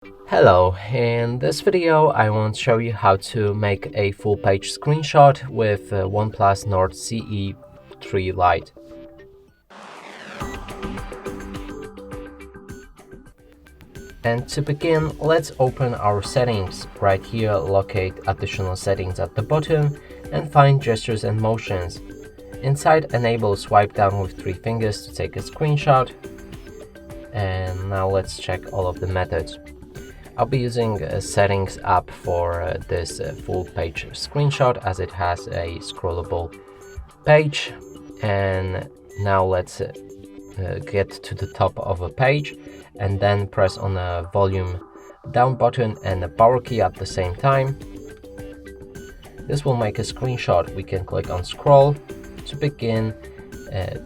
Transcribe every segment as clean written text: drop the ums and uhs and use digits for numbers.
Hello, in this video I want to show you how to make a full page screenshot with OnePlus Nord CE 3 Lite. And to begin, let's open our settings. Right here, locate additional settings at the bottom and find gestures and motions. Inside, enable swipe down with 3 fingers to take a screenshot. And now let's check all of the methods. I'll be using a settings app for this full page screenshot, as it has a scrollable page. And now let's get to the top of a page and then press on a volume down button and the power key at the same time. This will make a screenshot. We can click on scroll to begin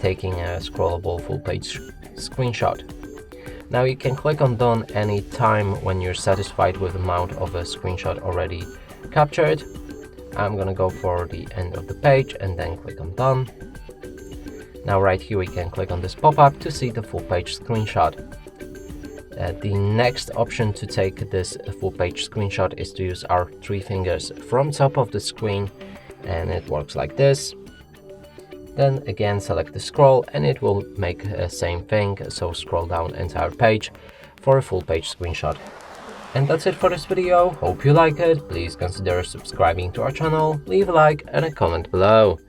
taking a scrollable full page screenshot. Now you can click on done any time when you're satisfied with the amount of a screenshot already captured. I'm gonna go for the end of the page and then click on done. Now right here we can click on this pop-up to see the full page screenshot. The next option to take this full page screenshot is to use our 3 fingers from top of the screen, and it works like this. Then again select the scroll and it will make the same thing, so scroll down entire page for a full page screenshot. And that's it for this video. Hope you like it. Please consider subscribing to our channel, leave a like and a comment below.